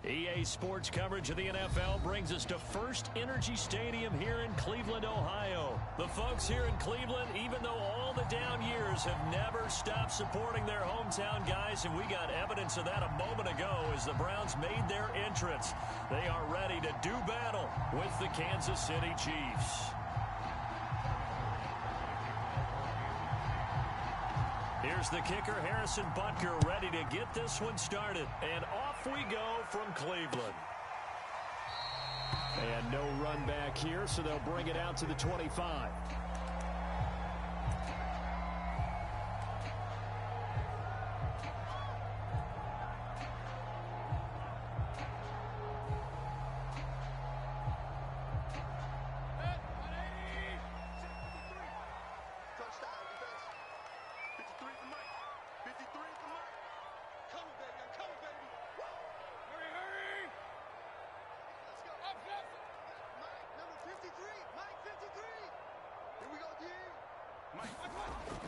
EA Sports coverage of the NFL brings us to First Energy Stadium here in Cleveland, Ohio. The folks here in Cleveland, even though all the down years, have never stopped supporting their hometown guys, and we got evidence of that a moment ago as the Browns made their entrance. They are ready to do battle with the Kansas City Chiefs. Here's the kicker, Harrison Butker, ready to get this one started. And off we go from Cleveland. And no run back here, so they'll bring it out to the 25.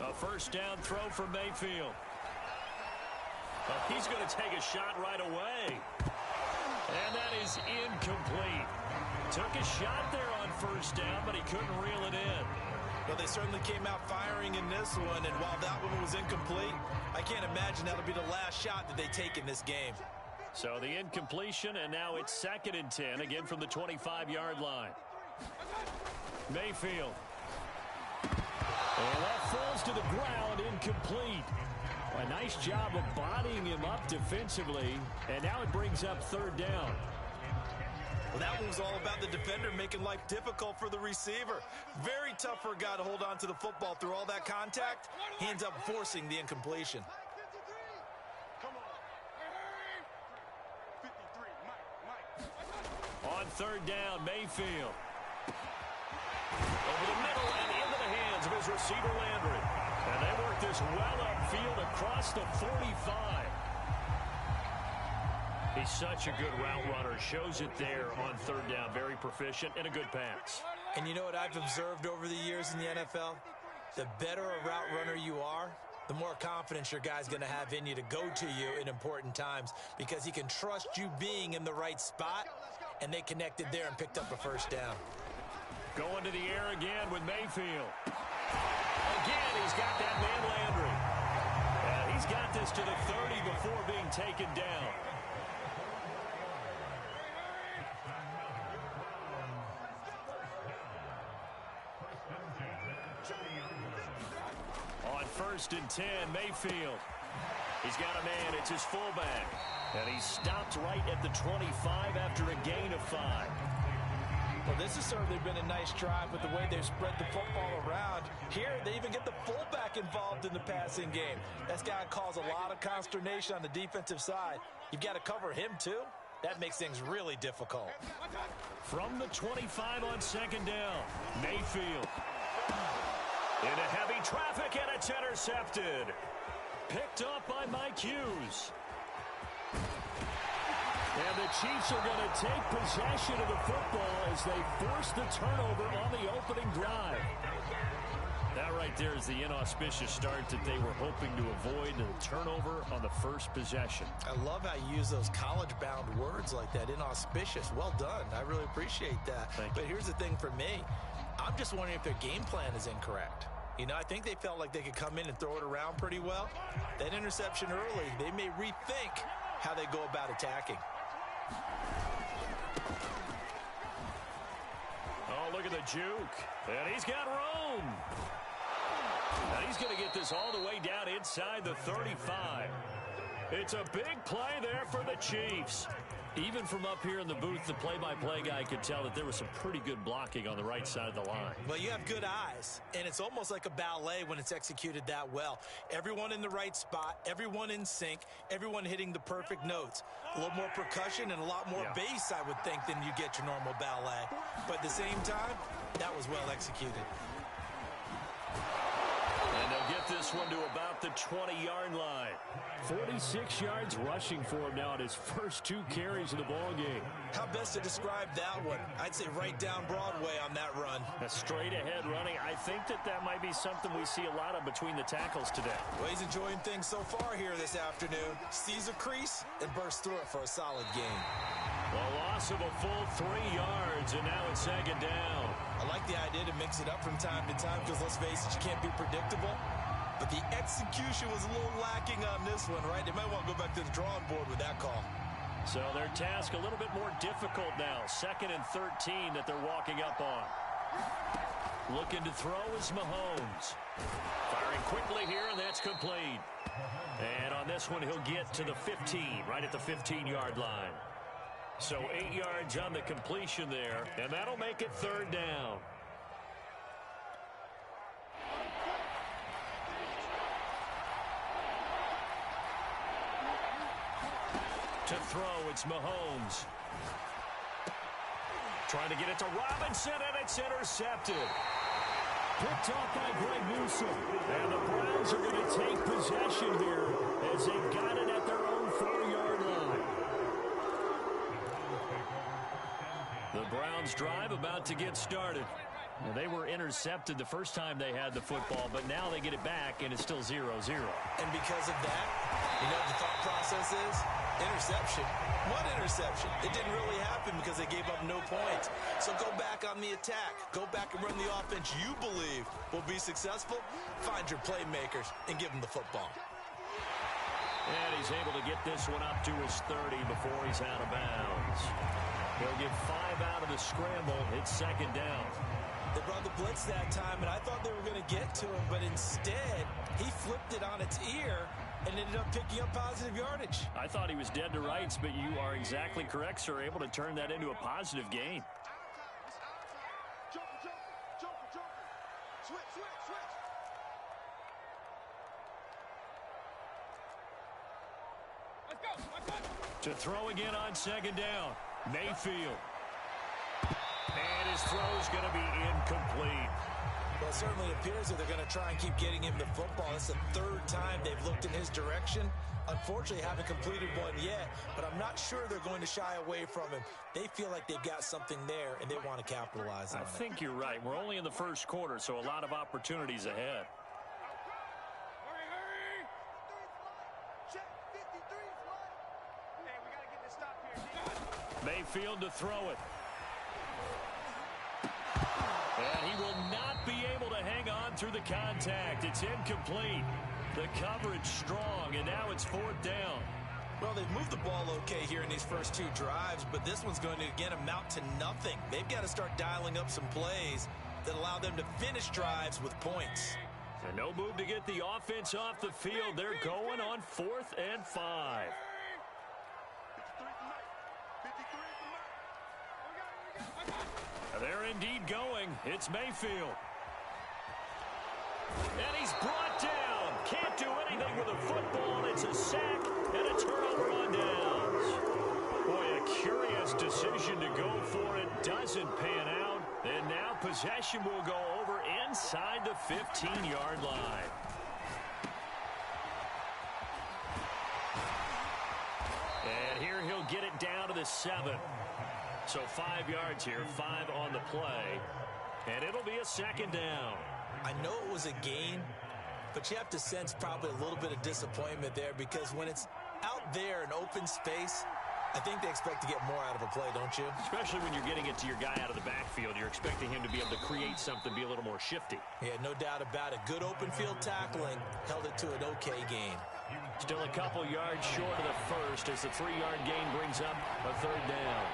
A first down throw for Mayfield. He's going to take a shot right away. And that is incomplete. Took a shot there on first down, but he couldn't reel it in. Well, they certainly came out firing in this one, and while that one was incomplete, I can't imagine that'll be the last shot that they take in this game. So the incompletion, and now it's 2nd and 10, again from the 25-yard line. Mayfield. And that falls to the ground, incomplete. A nice job of bodying him up defensively, and now it brings up 3rd down. Well, that one was all about the defender making life difficult for the receiver. Very tough for a guy to hold on to the football through all that contact. He ends up forcing the incompletion. On 3rd down, Mayfield. Over the middle and into the hands of his receiver, Landry. And they work this well upfield across the 45. He's such a good route runner. Shows it there on 3rd down. Very proficient and a good pass. And you know what I've observed over the years in the NFL? The better a route runner you are, the more confidence your guy's going to have in you to go to you in important times because he can trust you being in the right spot, and they connected there and picked up a first down. Going to the air again with Mayfield. Again, he's got that man Landry. And he's got this to the 30 before being taken down. On 1st and 10, Mayfield. He's got a man. It's his fullback. And he's stopped right at the 25 after a gain of 5. Well, this has certainly been a nice drive with the way they've spread the football around. Here, they even get the fullback involved in the passing game. That's got to cause a lot of consternation on the defensive side. You've got to cover him, too. That makes things really difficult. From the 25 on 2nd down, Mayfield. Into heavy traffic, and it's intercepted. Picked up by Mike Hughes. And the Chiefs are going to take possession of the football as they force the turnover on the opening drive. That right there is the inauspicious start that they were hoping to avoid, the turnover on the first possession. I love how you use those college-bound words like that, inauspicious. Well done. I really appreciate that. But here's the thing for me. I'm just wondering if their game plan is incorrect. You know, I think they felt like they could come in and throw it around pretty well. That interception early, they may rethink how they go about attacking. Oh, look at the juke. And he's got room. And he's going to get this all the way down inside the 35. It's a big play there for the Chiefs. Even from up here in the booth, the play-by-play guy could tell that there was some pretty good blocking on the right side of the line. Well, you have good eyes, and it's almost like a ballet when it's executed that well. Everyone in the right spot, everyone in sync, everyone hitting the perfect notes. A little more percussion and a lot more bass, I would think, than you get your normal ballet. But at the same time, that was well executed. And they'll get this one to about the 20-yard line. 46 yards rushing for him now in his first 2 carries of the ball game. How best to describe that one? I'd say right down Broadway on that run. A straight-ahead running. I think that might be something we see a lot of between the tackles today. Well, he's enjoying things so far here this afternoon. Sees a crease and bursts through it for a solid gain. A loss of a full 3 yards, and now it's 2nd down. I like the idea to mix it up from time to time because, let's face it, you can't be predictable. But the execution was a little lacking on this one, right? They might want to go back to the drawing board with that call. So their task a little bit more difficult now. 2nd and 13 that they're walking up on. Looking to throw is Mahomes. Firing quickly here, and that's complete. And on this one, he'll get to the 15, right at the 15-yard line. So 8 yards on the completion there, and that'll make it 3rd down. To throw, it's Mahomes. Trying to get it to Robinson, and it's intercepted. Picked off by Greg Newsome. And the Browns are going to take possession here as they got it at their own 4-yard line. The Browns drive about to get started. Now, they were intercepted the first time they had the football, but now they get it back, and it's still 0-0. And because of that, you know what the thought process is? Interception. What interception? It didn't really happen because they gave up no points. So go back on the attack. Go back and run the offense you believe will be successful. Find your playmakers and give them the football. And he's able to get this one up to his 30 before he's out of bounds. He'll get 5 out of the scramble. It's 2nd down. They brought the blitz that time, and I thought they were going to get to him, but instead, he flipped it on its ear and ended up picking up positive yardage. I thought he was dead to rights, but you are exactly correct, sir. Able to turn that into a positive gain. To throw again on 2nd down. Mayfield. And his throw's going to be incomplete. Well, it certainly appears that they're going to try and keep getting him the football. It's the 3rd time they've looked in his direction. Unfortunately, haven't completed one yet, but I'm not sure they're going to shy away from him. They feel like they've got something there, and they want to capitalize on it. I think you're right. We're only in the 1st quarter, so a lot of opportunities ahead. Mayfield to throw it. And he will not be able to hang on through the contact. It's incomplete. The coverage strong, and now it's 4th down. Well, they've moved the ball okay here in these first 2 drives, but this one's going to, again, amount to nothing. They've got to start dialing up some plays that allow them to finish drives with points. And no move to get the offense off the field. They're going on 4th and 5. They're indeed going. It's Mayfield. And he's brought down. Can't do anything with a football. It's a sack and a turnover on downs. Boy, a curious decision to go for it. Doesn't pan out. And now possession will go over inside the 15-yard line. And here he'll get it down to the 7. So 5 yards here, 5 on the play. And it'll be a 2nd down. I know it was a gain, but you have to sense probably a little bit of disappointment there because when it's out there in open space, I think they expect to get more out of a play, don't you? Especially when you're getting it to your guy out of the backfield. You're expecting him to be able to create something, be a little more shifty. Yeah, no doubt about it. Good open field tackling held it to an okay gain. Still a couple yards short of the first as the 3-yard gain brings up a 3rd down.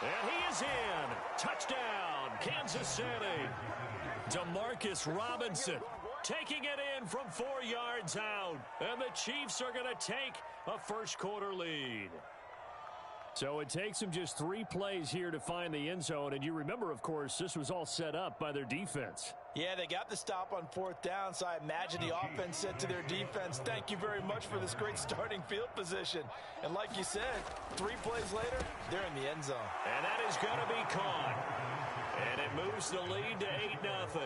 And he is in. Touchdown, Kansas City. Demarcus Robinson taking it in from 4 yards out. And the Chiefs are going to take a 1st quarter lead. So it takes them just 3 plays here to find the end zone. And you remember, of course, this was all set up by their defense. Yeah, they got the stop on 4th down, so I imagine the offense said to their defense, thank you very much for this great starting field position. And like you said, 3 plays later, they're in the end zone. And that is going to be caught. It moves the lead to 8-0.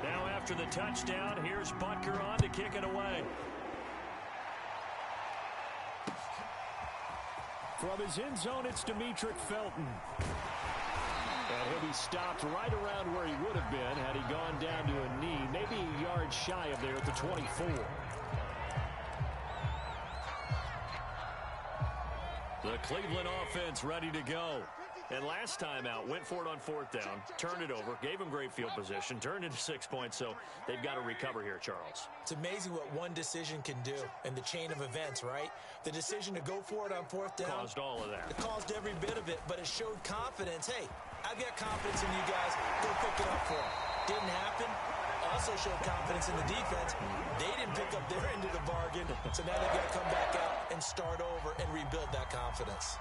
Now after the touchdown, here's Butker on to kick it away. From his end zone, it's Demetric Felton. And he'll be stopped right around where he would have been had he gone down to a knee, maybe a yard shy of there at the 24. The Cleveland offense ready to go. And last time out, went for it on fourth down, turned it over, gave him great field position, turned into 6 points, so they've got to recover here, Charles. It's amazing what one decision can do in the chain of events, right? The decision to go for it on fourth down. Caused all of that. It caused every bit of it, but it showed confidence. Hey, I've got confidence in you guys. Go pick it up for them. Didn't happen. Also showed confidence in the defense. They didn't pick up their end of the bargain, so now they've got to come back out and start over and rebuild that confidence.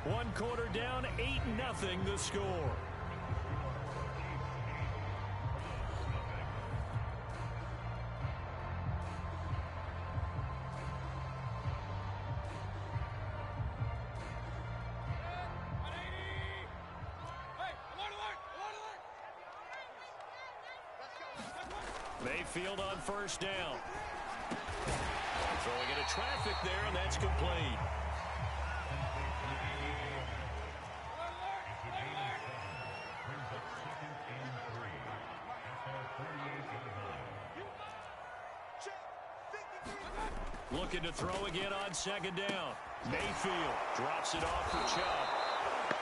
One quarter down, 8-0 the score. Mayfield on first down. Throwing into traffic there, and that's complete. Looking to throw again on second down. Mayfield drops it off for Chubb.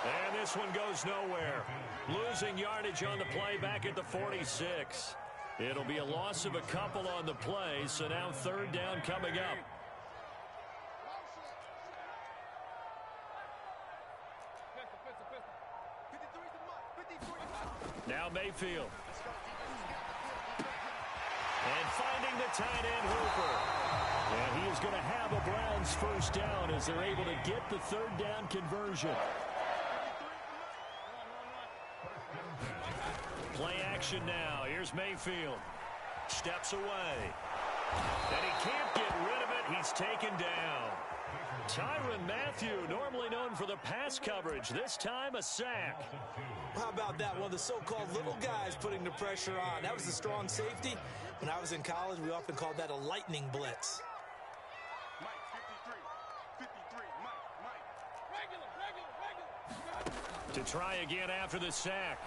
And this one goes nowhere. Losing yardage on the play back at the 46. It'll be a loss of a couple on the play, so now third down coming up. Now Mayfield. And finding the tight end Hooper. And he is going to have a Browns first down as they're able to get the third down conversion. Play action now. Here's Mayfield. Steps away. And he can't get rid of it. He's taken down. Tyrann Mathieu, normally known for the pass coverage, this time a sack. How about that? One of the so-called little guys putting the pressure on. That was the strong safety. When I was in college, we often called that a lightning blitz. To try again after the sack.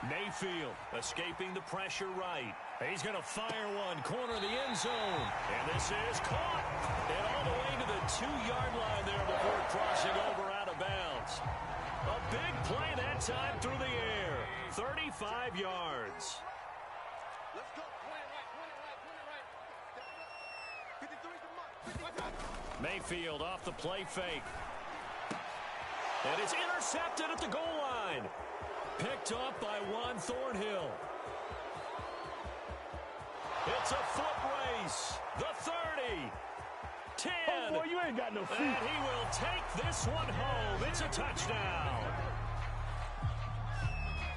Mayfield escaping the pressure right. He's going to fire one, corner of the end zone. And this is caught. And all the way to the 2-yard line there before crossing over out of bounds. A big play that time through the air. 35 yards. Let's go. Mayfield off the play fake. And it's intercepted at the goal line. Picked up by Juan Thornhill. It's a foot race. The 30. 10. Oh, boy, you ain't got no feet. And he will take this one home. It's a touchdown.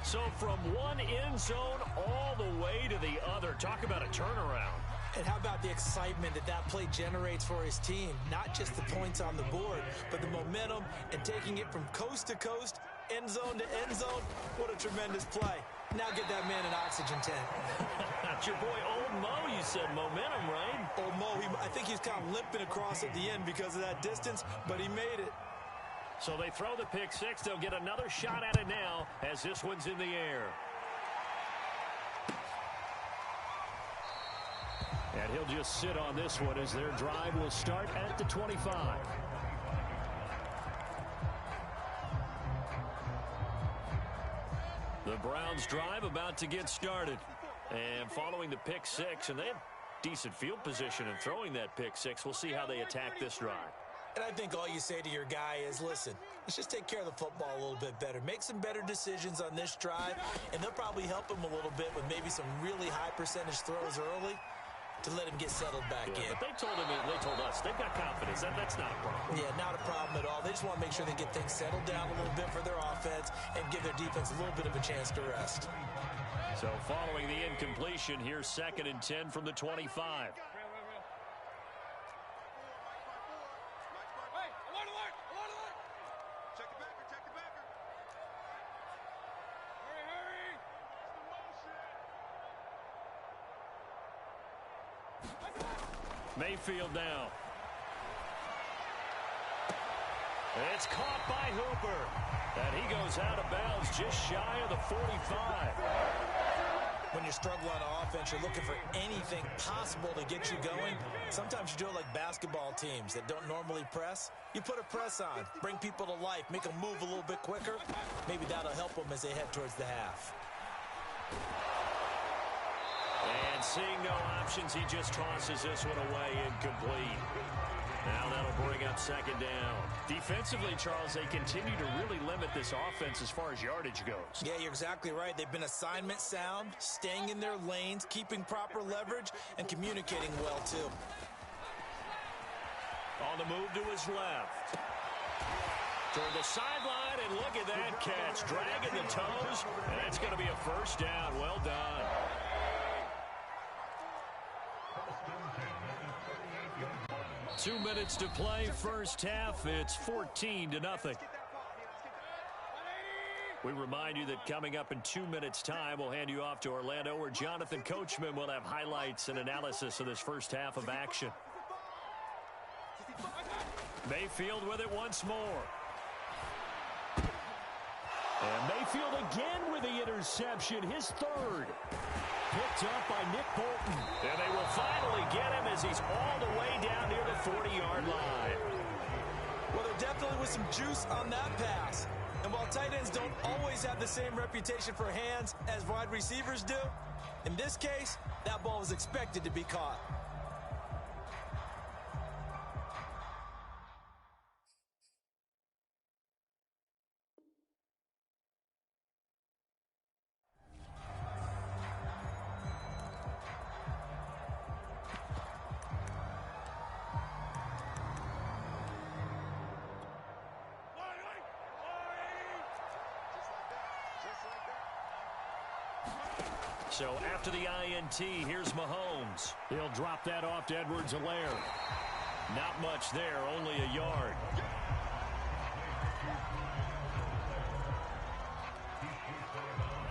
So from one end zone all the way to the other. Talk about a turnaround. And how about the excitement that that play generates for his team? Not just the points on the board, but the momentum and taking it from coast to coast, end zone to end zone. What a tremendous play. Now get that man an oxygen tank. That's your boy Old Mo. You said momentum, right? Old Mo, I think he's kind of limping across at the end because of that distance, but he made it. So they throw the pick six. They'll get another shot at it now as this one's in the air. And he'll just sit on this one as their drive will start at the 25. The Browns drive about to get started. And following the pick six, and they have decent field position in throwing that pick six. We'll see how they attack this drive. And I think all you say to your guy is, listen, let's just take care of the football a little bit better. Make some better decisions on this drive, and they'll probably help him a little bit with maybe some really high percentage throws early to let him get settled back in. But they told us they've got confidence. That's not a problem. Yeah, not a problem at all. They just want to make sure they get things settled down a little bit for their offense and give their defense a little bit of a chance to rest. So following the incompletion, here's 2nd and 10 from the 25. Mayfield now. It's caught by Hooper. And he goes out of bounds just shy of the 45. When you're struggling on offense, you're looking for anything possible to get you going. Sometimes you do it like basketball teams that don't normally press. You put a press on, bring people to life, make them move a little bit quicker. Maybe that'll help them as they head towards the half. And seeing no options, he just tosses this one away incomplete. Now that'll bring up 2nd down. Defensively, Charles, they continue to really limit this offense as far as yardage goes. Yeah, you're exactly right. They've been assignment sound, staying in their lanes, keeping proper leverage, and communicating well, too. On the move to his left. Toward the sideline, and look at that catch. Dragging the toes, and it's going to be a 1st down. Well done. Two minutes to play, first half. It's 14-0. We remind you that coming up in 2 minutes' time, we'll hand you off to Orlando, where Jonathan Coachman will have highlights and analysis of this first half of action. Mayfield with it once more. And Mayfield again with the interception, his 3rd. Picked up by Nick Bolton. And they will finally get him as he's all the way down near the 40-yard line. Well, there definitely was some juice on that pass. And while tight ends don't always have the same reputation for hands as wide receivers do, in this case, that ball was expected to be caught. So after the INT, here's Mahomes. He'll drop that off to Edwards-Helaire. Not much there, only a yard.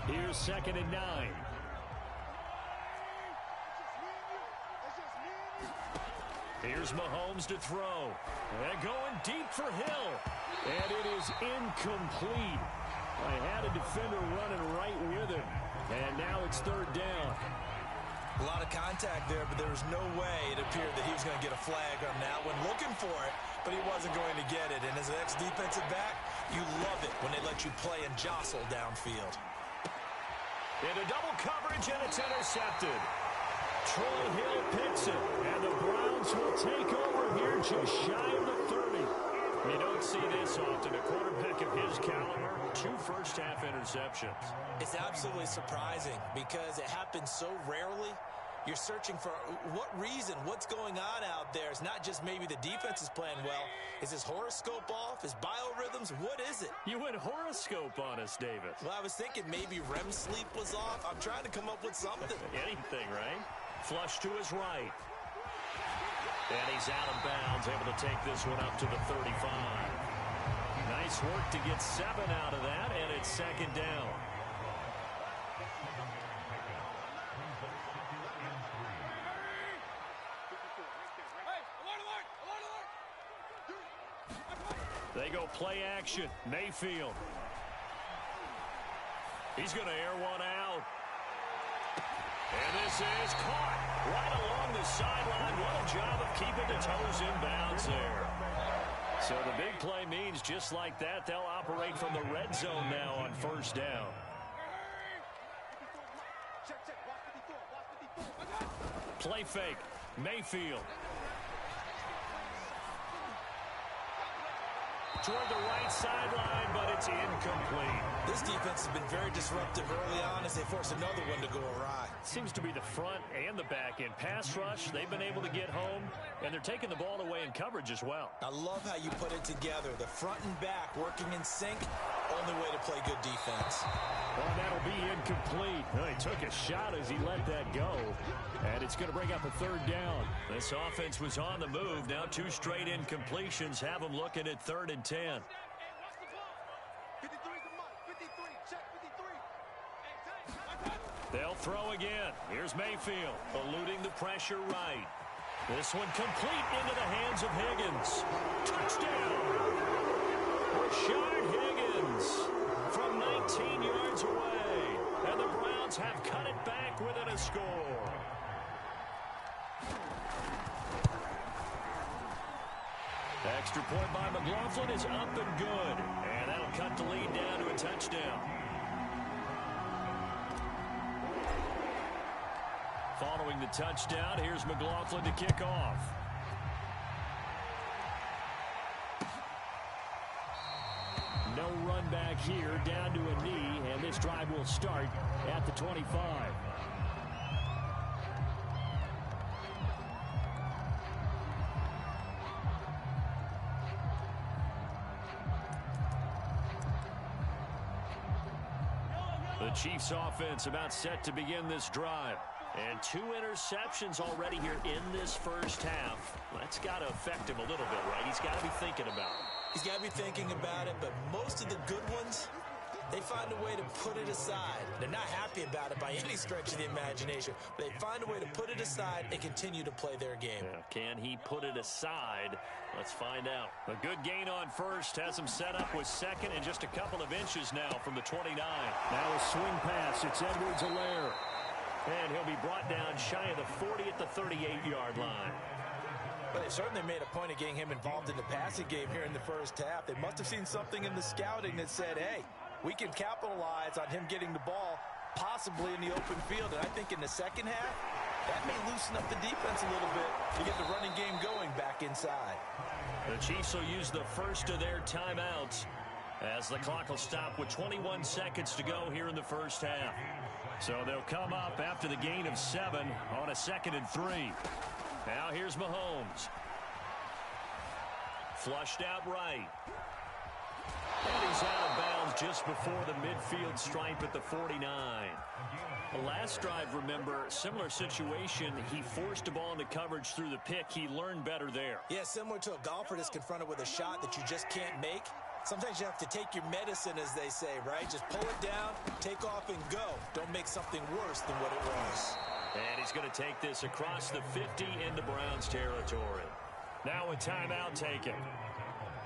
Here's 2nd and 9. Here's Mahomes to throw. And going deep for Hill. And it is incomplete. I had a defender running right with him. And now it's 3rd down. A lot of contact there, but there was no way it appeared that he was going to get a flag on that one. Looking for it, but he wasn't going to get it. And as an ex-defensive back, you love it when they let you play and jostle downfield. Into double coverage, and it's intercepted. Troy Hill picks it, and the Browns will take over here just shy of the 30. You don't see this often. A quarterback of his caliber, 2 first-half interceptions. It's absolutely surprising because it happens so rarely. You're searching for what reason, what's going on out there. It's not just maybe the defense is playing well. Is his horoscope off? His biorhythms? What is it? You went horoscope on us, Davis. Well, I was thinking maybe REM sleep was off. I'm trying to come up with something. Anything, right? Flush to his right. And he's out of bounds, able to take this one up to the 35. Nice work to get 7 out of that, and it's 2nd down. They go play action. Mayfield. He's going to air one out. And this is caught right along the sideline. What a job of keeping the toes in bounds there. So the big play means just like that, they'll operate from the red zone now on 1st down. Play fake. Mayfield. Toward the right sideline, but it's It's incomplete. This defense has been very disruptive early on as they force another one to go awry. Seems to be the front and the back end. Pass rush, they've been able to get home, and they're taking the ball away in coverage as well. I love how you put it together. The front and back working in sync. Only way to play good defense. Well, that'll be incomplete. Well, he took a shot as he let that go, and it's going to bring up a third down. This offense was on the move. Now 2 straight incompletions have them looking at 3rd and 10. They'll throw again. Here's Mayfield, eluding the pressure right. This one complete into the hands of Higgins. Touchdown! Rashard Higgins from 19 yards away. And the Browns have cut it back within a score. Extra point by McLaughlin is up and good. And that'll cut the lead down to a touchdown. Following the touchdown, here's McLaughlin to kick off. No run back here, down to a knee, and this drive will start at the 25. The Chiefs offense about set to begin this drive. And 2 interceptions already here in this first half. That's got to affect him a little bit, right? He's got to be thinking about it. He's got to be thinking about it, but most of the good ones, they find a way to put it aside. They're not happy about it by any stretch of the imagination. But they find a way to put it aside and continue to play their game. Yeah, can he put it aside? Let's find out. A good gain on first has him set up with 2nd and just a couple of inches now from the 29. Now a swing pass. It's Edwards-Helaire. And he'll be brought down shy of the 40 at the 38-yard line. But they certainly made a point of getting him involved in the passing game here in the first half. They must have seen something in the scouting that said, hey, we can capitalize on him getting the ball possibly in the open field. And I think in the second half, that may loosen up the defense a little bit to get the running game going back inside. The Chiefs will use the first of their timeouts as the clock will stop with 21 seconds to go here in the first half. So they'll come up after the gain of 7 on a 2nd and 3. Now here's Mahomes. Flushed out right. And he's out of bounds just before the midfield stripe at the 49. The last drive, remember, similar situation. He forced a ball into coverage through the pick. He learned better there. Yeah, similar to a golfer that's confronted with a shot that you just can't make. Sometimes you have to take your medicine, as they say, right? Just pull it down, take off, and go. Don't make something worse than what it was. And he's going to take this across the 50 into Browns territory. Now a timeout taken.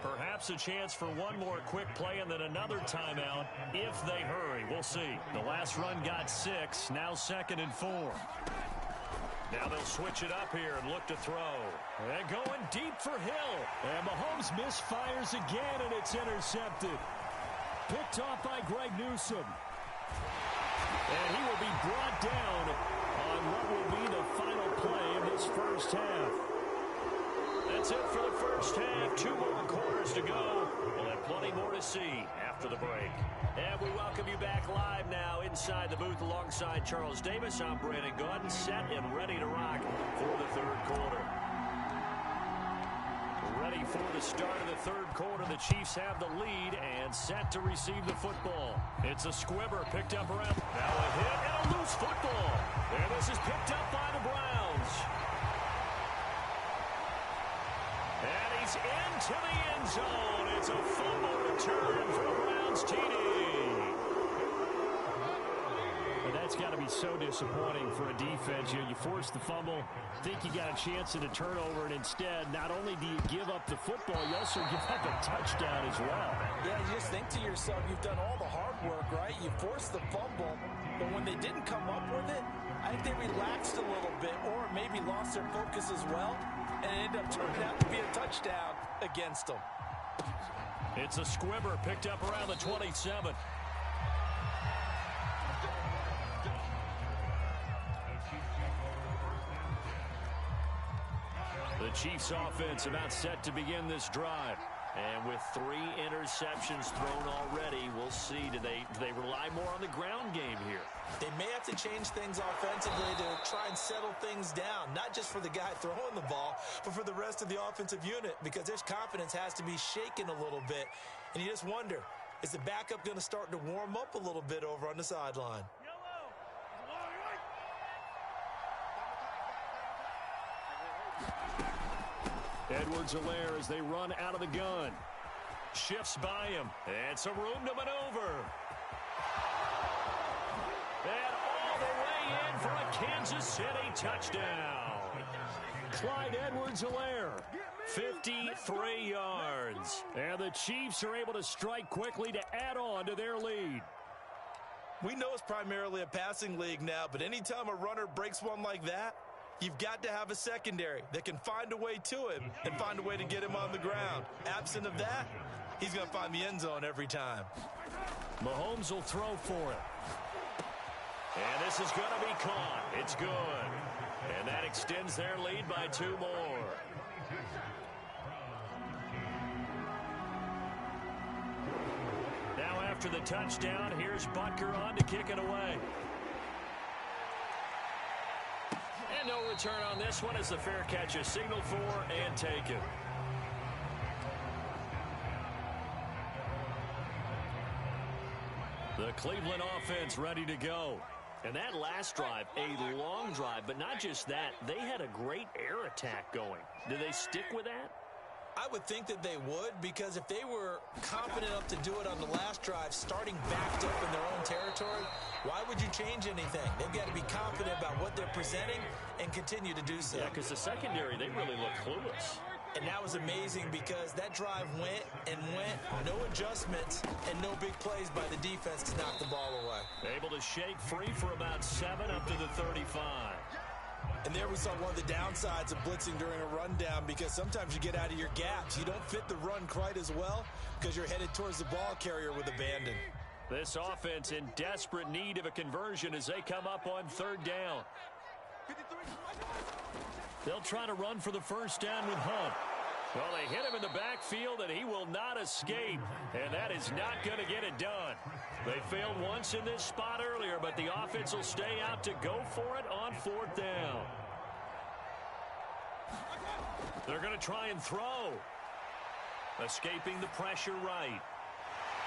Perhaps a chance for one more quick play and then another timeout if they hurry. We'll see. The last run got 6. Now 2nd and 4. Now they'll switch it up here and look to throw. And going deep for Hill. And Mahomes misfires again, and it's intercepted. Picked off by Greg Newsome. And he will be brought down on what will be the final play of this first half. That's it for the first half. 2 more quarters to go. We'll have plenty more to see after the break. And we welcome you back live now inside the booth alongside Charles Davis. I'm Brandon Gaudin, set and ready to rock for the third quarter. Ready for the start of the third quarter. The Chiefs have the lead and set to receive the football. It's a squibber picked up around. Now a hit and a loose football. And this is picked up by the Browns. And he's into the end zone. It's a fumble return for the Browns TD. But that's got to be so disappointing for a defense. You force the fumble, think you got a chance at a turnover, and instead, not only do you give up the football, you also give up a touchdown as well. Yeah, you just think to yourself, you've done all the hard work, right? You forced the fumble, but when they didn't come up with it, I think they relaxed a little bit or maybe lost their focus as well, and it ended up turning out to be a touchdown against them. It's a squibber picked up around the 27. The Chiefs offense about set to begin this drive. And with 3 interceptions thrown already, we'll see. Do they rely more on the ground game here? They may have to change things offensively to try and settle things down, not just for the guy throwing the ball, but for the rest of the offensive unit, because their confidence has to be shaken a little bit. And you just wonder, is the backup going to start to warm up a little bit over on the sideline? Edwards-Helaire as they run out of the gun. Shifts by him. And some room to maneuver. And all the way in for a Kansas City touchdown. Clyde Edwards-Helaire, 53 yards. And the Chiefs are able to strike quickly to add on to their lead. We know it's primarily a passing league now, but anytime a runner breaks one like that, you've got to have a secondary that can find a way to him and find a way to get him on the ground. Absent of that, he's going to find the end zone every time. Mahomes will throw for it. And this is going to be caught. It's good. And that extends their lead by 2 more. Now after the touchdown, here's Butker on to kick it away. And no return on this one as the fair catch is signaled for and taken. The Cleveland offense ready to go. And that last drive, a long drive, but not just that, they had a great air attack going. Do they stick with that? I would think that they would, because if they were confident enough to do it on the last drive, starting backed up in their own territory, why would you change anything? They've got to be confident about what they're presenting and continue to do so. Yeah, because the secondary, they really look clueless. And that was amazing because that drive went and went, no adjustments and no big plays by the defense to knock the ball away. Able to shake free for about 7 up to the 35. And there we saw one of the downsides of blitzing during a rundown, because sometimes you get out of your gaps. You don't fit the run quite as well because you're headed towards the ball carrier with abandon. This offense in desperate need of a conversion as they come up on 3rd down. They'll try to run for the first down with Hunt. Well, they hit him in the backfield, and he will not escape. And that is not going to get it done. They failed once in this spot earlier, but the offense will stay out to go for it on 4th down. They're going to try and throw. Escaping the pressure right.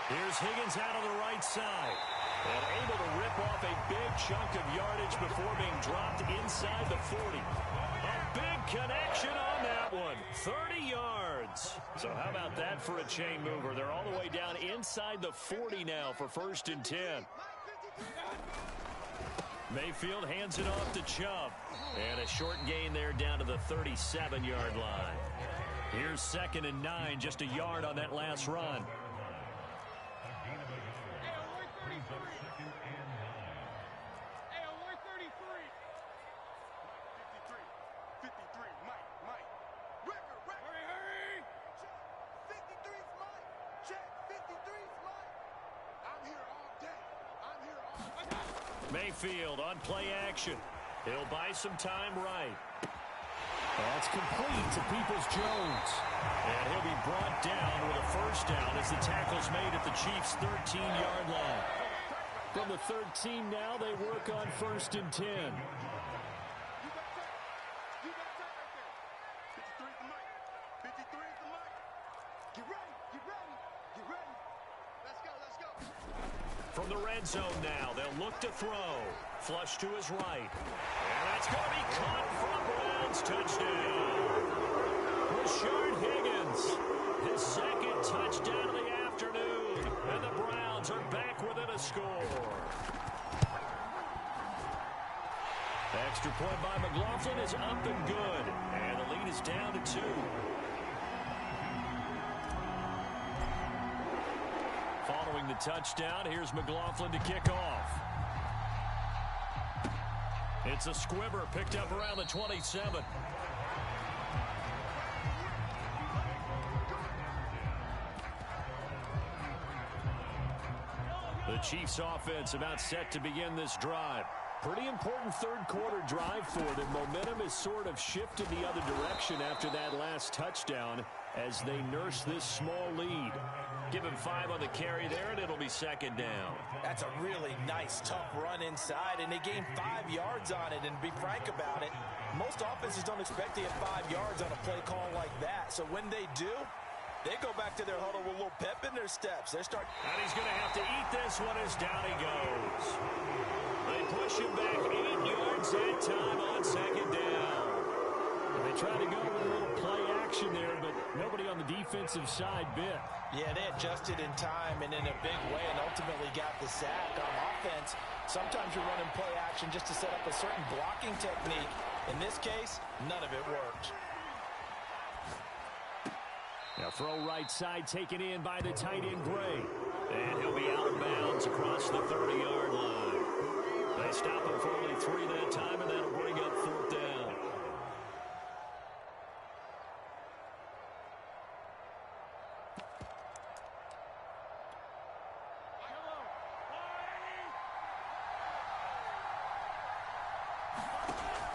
Here's Higgins out on the right side. And able to rip off a big chunk of yardage before being dropped inside the 40. A big connection on that one. 30 yards. So how about that for a chain mover? They're all the way down inside the 40 now for 1st and 10. Mayfield hands it off to Chubb. And a short gain there down to the 37-yard line. Here's 2nd and 9, just a yard on that last run. Mayfield on play action. He'll buy some time right. That's complete to Peoples-Jones. And he'll be brought down with a first down as the tackle's made at the Chiefs' 13-yard line. From the 13 now, they work on 1st and 10. From the red zone now, they'll look to throw. Flush to his right. And that's going to be caught for a Browns touchdown. Rashard Higgins, his 2nd touchdown of the afternoon. And the Browns are back within a score. Extra point by McLaughlin is up and good. And the lead is down to 2. Following the touchdown, here's McLaughlin to kick off. It's a squibber picked up around the 27. The Chiefs offense about set to begin this drive. Pretty important third-quarter drive for them. Momentum has sort of shifted the other direction after that last touchdown as they nurse this small lead. Give him 5 on the carry there, and it'll be second down. That's a really nice, tough run inside, and they gained 5 yards on it. And to be frank about it, most offenses don't expect to get 5 yards on a play call like that. So when they do, they go back to their huddle with a little pep in their steps. And he's going to have to eat this one as down he goes. They push him back 8 yards that time on second down. And they tried to go with a little play action there, but nobody on the defensive side bit. Yeah, they adjusted in time and in a big way and ultimately got the sack. On offense, sometimes you're running play action just to set up a certain blocking technique. In this case, none of it worked. Now throw right side taken in by the tight end Gray. And he'll be out of bounds across the 30-yard line. They stop him for only 3 that time, and that'll bring up 4th down.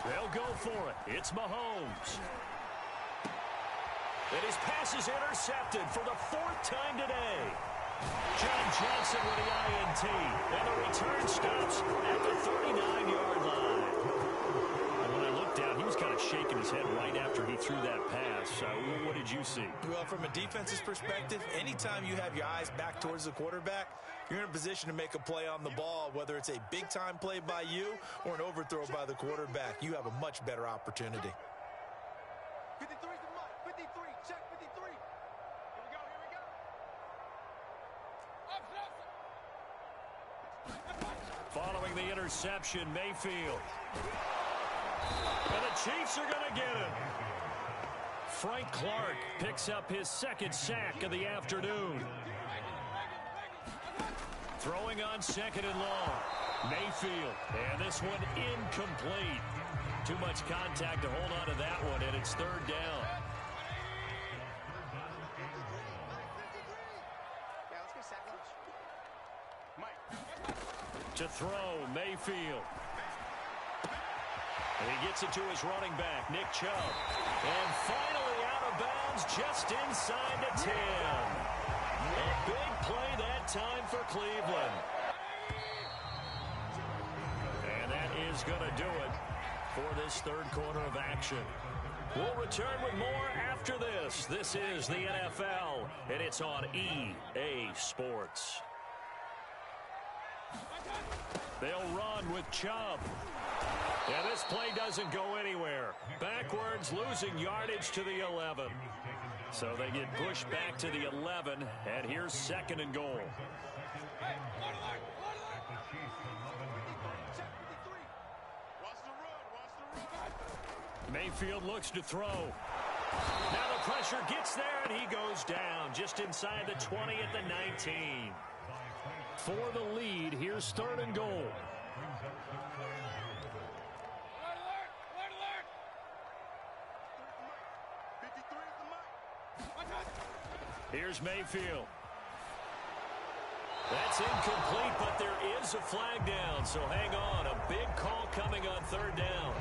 They'll go for it. It's Mahomes. And his pass is intercepted for the 4th time today. John Johnson with the INT. And the return stops at the 39-yard line. And when I looked down, he was kind of shaking his head right after he threw that pass. What did you see? Well, from a defense's perspective, anytime you have your eyes back towards the quarterback, you're in a position to make a play on the ball, whether it's a big-time play by you or an overthrow by the quarterback. You have a much better opportunity. 53 is the mark. 53. Check 53. Here we go. Following the interception, Mayfield. And the Chiefs are going to get it. Frank Clark picks up his 2nd sack of the afternoon. Throwing on 2nd and long. Mayfield. And this one incomplete. Too much contact to hold on to that one, and it's 3rd down. To throw, Mayfield. And he gets it to his running back, Nick Chubb. And finally out of bounds just inside the 10. A big play that time for Cleveland. And that is going to do it for this 3rd quarter of action. We'll return with more after this. This is the NFL, and it's on EA Sports. They'll run with Chubb. And this play doesn't go anywhere. Backwards, losing yardage to the 11. So they get pushed back to the 11, and here's 2nd and goal. Mayfield looks to throw. Now the pressure gets there, and he goes down just inside the 20 at the 19. For the lead, here's 3rd and goal. Here's Mayfield. That's incomplete, but there is a flag down, so hang on. A big call coming on 3rd down.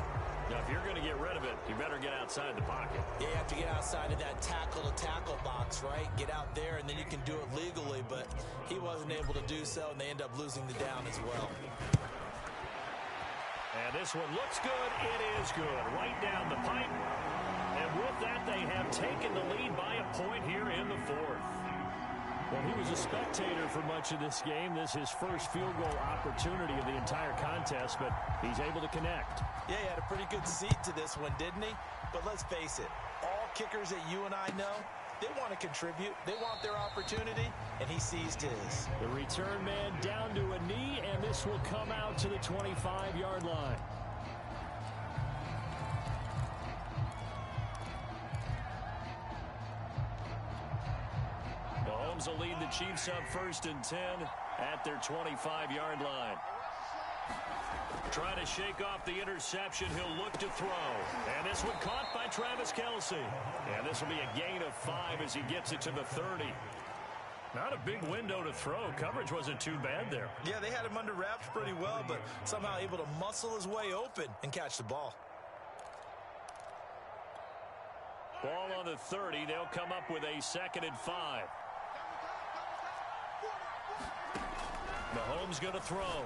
Now, if you're going to get rid of it, you better get outside the pocket. Yeah, you have to get outside of that tackle-to-tackle box, right? Get out there, and then you can do it legally, but he wasn't able to do so, and they end up losing the down as well. And this one looks good. It is good. Right down the pipe. And with that, they have taken the lead by a point here in the 4th. Well, he was a spectator for much of this game. This is his first field goal opportunity of the entire contest, but he's able to connect. Yeah, he had a pretty good seat to this one, didn't he? But let's face it, all kickers that you and I know, they want to contribute. They want their opportunity, and he seized his. The return man down to a knee, and this will come out to the 25-yard line. Mahomes will lead the Chiefs up 1st and 10 at their 25-yard line. Trying to shake off the interception. He'll look to throw. And this one caught by Travis Kelce. And this will be a gain of 5 as he gets it to the 30. Not a big window to throw. Coverage wasn't too bad there. Yeah, they had him under wraps pretty well, but somehow able to muscle his way open and catch the ball. Ball on the 30. They'll come up with a 2nd and 5. Mahomes going to throw.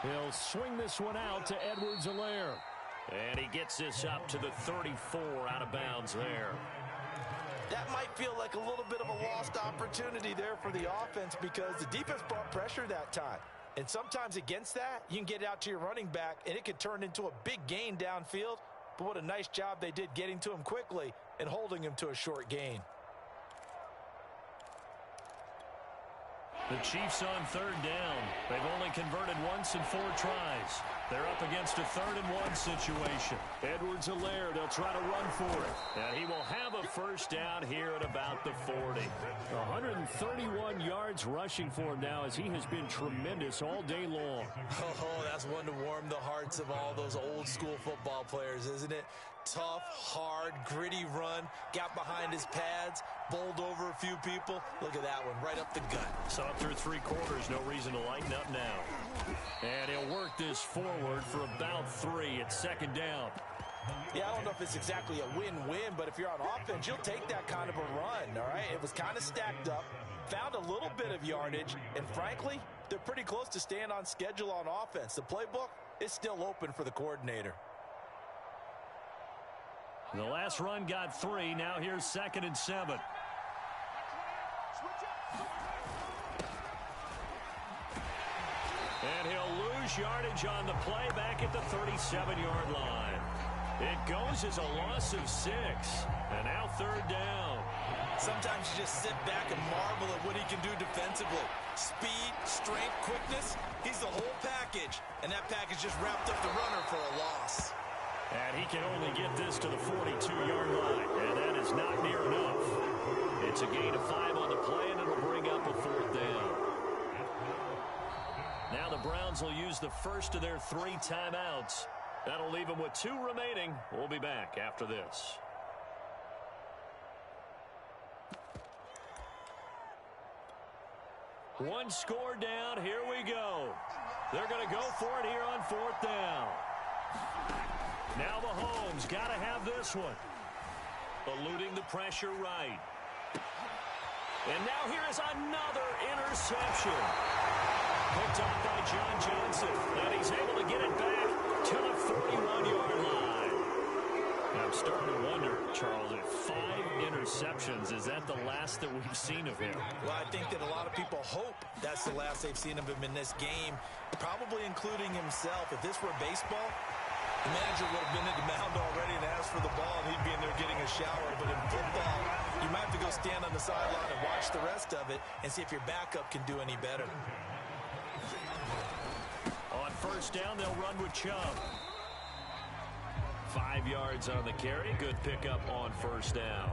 He'll swing this one out to Edwards-Helaire. And he gets this up to the 34 out of bounds there. That might feel like a little bit of a lost opportunity there for the offense because the defense brought pressure that time. And sometimes against that, you can get it out to your running back, and it could turn into a big gain downfield. But what a nice job they did getting to him quickly and holding him to a short gain. The Chiefs on 3rd down. They've only converted once in 4 tries. They're up against a 3rd and 1 situation. Edwards-Helaire, they'll try to run for it. And he will have a 1st down here at about the 40. 131 yards rushing for him now as he has been tremendous all day long. Oh, that's one to warm the hearts of all those old school football players, isn't it? Tough, hard, gritty run, got behind his pads, bowled over a few people. Look at that one, right up the gut. Saw it through 3 quarters, no reason to lighten up now. And he'll work this forward for about 3 at 2nd down. Yeah, I don't know if it's exactly a win-win, but if you're on offense, you'll take that kind of a run, all right? It was kind of stacked up, found a little bit of yardage, and frankly, they're pretty close to staying on schedule on offense. The playbook is still open for the coordinator. The last run got 3. Now here's 2nd and 7. And he'll lose yardage on the play back at the 37-yard line. It goes as a loss of 6. And now 3rd down. Sometimes you just sit back and marvel at what he can do defensively. Speed, strength, quickness, he's the whole package. And that package just wrapped up the runner for a loss. And he can only get this to the 42-yard line. And that is not near enough. It's a gain of 5 on the play, and it'll bring up a 4th down. Now the Browns will use the first of their 3 timeouts. That'll leave them with 2 remaining. We'll be back after this. One score down. Here we go. They're going to go for it here on 4th down. Now Mahomes got to have this one. Eluding the pressure right. And now here is another interception. Picked up by John Johnson. And he's able to get it back to the 41-yard line. I'm starting to wonder, Charles, if 5 interceptions, is that the last that we've seen of him? Well, I think that a lot of people hope that's the last they've seen of him in this game, probably including himself. If this were baseball, the manager would have been at the mound already and asked for the ball, and he'd be in there getting a shower. But in football, you might have to go stand on the sideline and watch the rest of it and see if your backup can do any better. On 1st down, they'll run with Chubb. 5 yards on the carry. Good pickup on 1st down.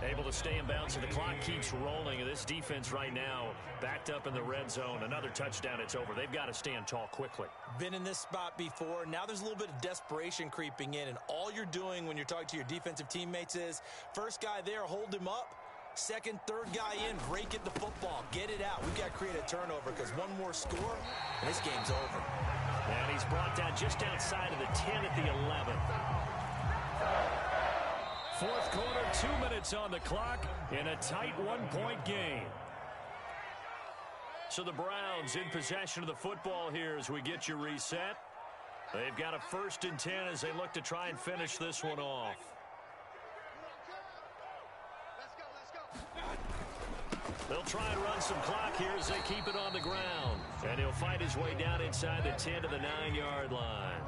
Able to stay in bounds, and the clock keeps rolling. This defense right now backed up in the red zone. Another touchdown, it's over. They've got to stand tall quickly. Been in this spot before. Now there's a little bit of desperation creeping in, and all you're doing when you're talking to your defensive teammates is, first guy there, hold him up. Second, third guy in, break it the football. Get it out. We've got to create a turnover because one more score, and this game's over. And he's brought down just outside of the 10 at the 11. 4th quarter, 2 minutes on the clock in a tight 1-point game. So the Browns in possession of the football here as we get you reset. They've got a 1st and 10 as they look to try and finish this one off. They'll try and run some clock here as they keep it on the ground. And he'll fight his way down inside the 10 to the 9-yard line.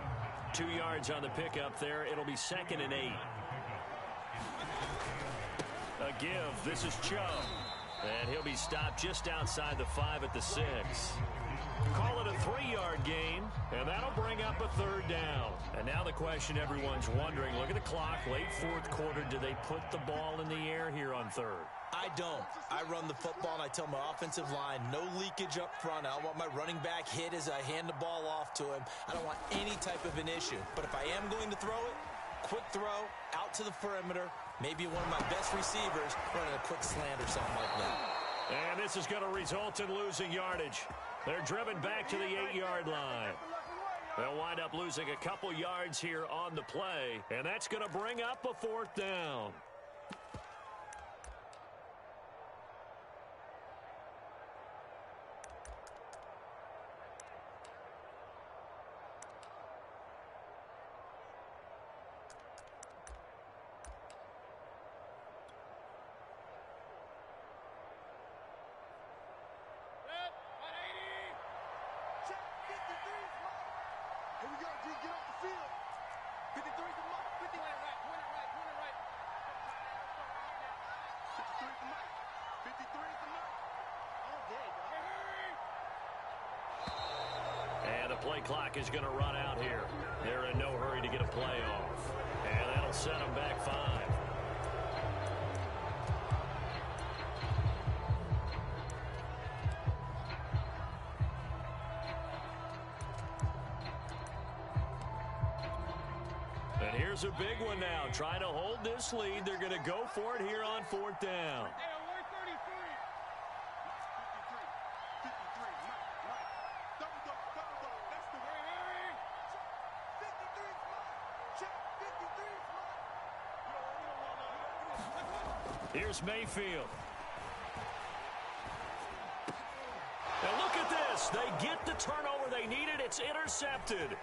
2 yards on the pickup there. It'll be 2nd and 8. A give. This is Chubb. And he'll be stopped just outside the 5 at the 6. Call it a 3-yard gain, and that'll bring up a 3rd down. And now the question everyone's wondering, look at the clock, late 4th quarter, do they put the ball in the air here on 3rd? I don't. I run the football, and I tell my offensive line, no leakage up front. I don't want my running back hit as I hand the ball off to him. I don't want any type of an issue. But if I am going to throw it, quick throw, out to the perimeter, maybe one of my best receivers running a quick slant or something like that. And this is going to result in losing yardage. They're driven back to the 8-yard line. They'll wind up losing a couple yards here on the play, and that's going to bring up a 4th down. Play clock is going to run out here. They're in no hurry to get a play off. And that'll set them back 5. And here's a big one now. Trying to hold this lead. They're going to go for it here on 4th down. Here's Mayfield. And look at this. They get the turnover they needed. It's intercepted.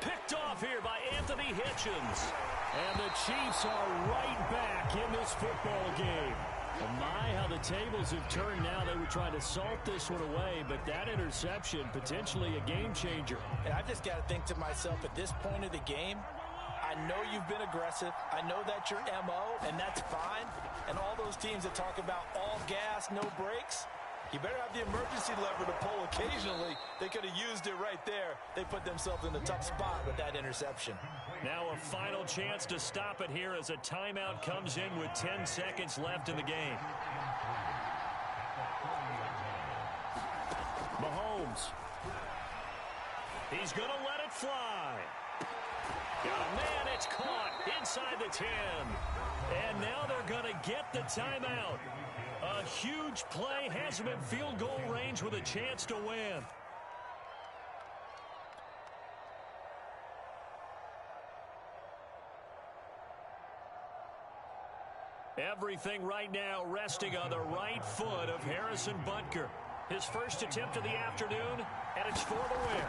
Picked off here by Anthony Hitchens. And the Chiefs are right back in this football game. And my, how the tables have turned now. They were trying to salt this one away, but that interception, potentially a game changer. And I've just got to think to myself, at this point of the game, I know you've been aggressive. I know that's your MO, and that's fine. And all those teams that talk about all gas, no brakes, you better have the emergency lever to pull occasionally. They could have used it right there. They put themselves in a tough spot with that interception. Now a final chance to stop it here as a timeout comes in with 10 seconds left in the game. Mahomes. He's going to let it fly. Oh, man, it's caught inside the 10. And now they're going to get the timeout. A huge play has them in field goal range with a chance to win. Everything right now resting on the right foot of Harrison Butker. His first attempt of the afternoon, and it's for the win.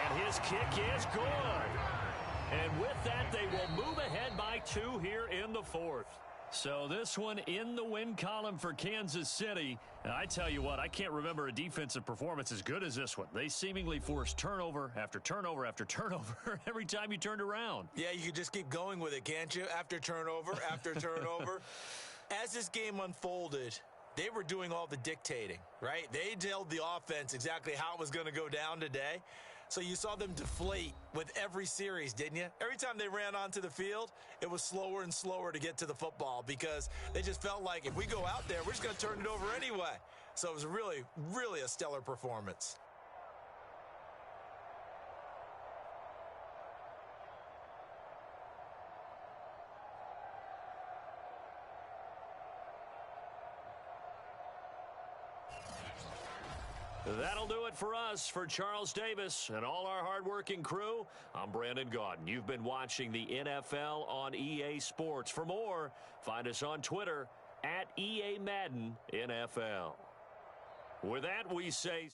And his kick is good. And with that, they will move ahead by 2 here in the 4th. So this one in the win column for Kansas City. And I tell you what, I can't remember a defensive performance as good as this one. They seemingly forced turnover after turnover after turnover every time you turned around. Yeah, you could just keep going with it, can't you? After turnover, after turnover. As this game unfolded, they were doing all the dictating, right? They told the offense exactly how it was going to go down today. So you saw them deflate with every series, didn't you? Every time they ran onto the field, it was slower and slower to get to the football because they just felt like if we go out there, we're just going to turn it over anyway. So it was really, really a stellar performance. That'll do it for us. For Charles Davis and all our hardworking crew, I'm Brandon Gaudin. You've been watching the NFL on EA Sports. For more, find us on Twitter @EA Madden NFL. With that, we say...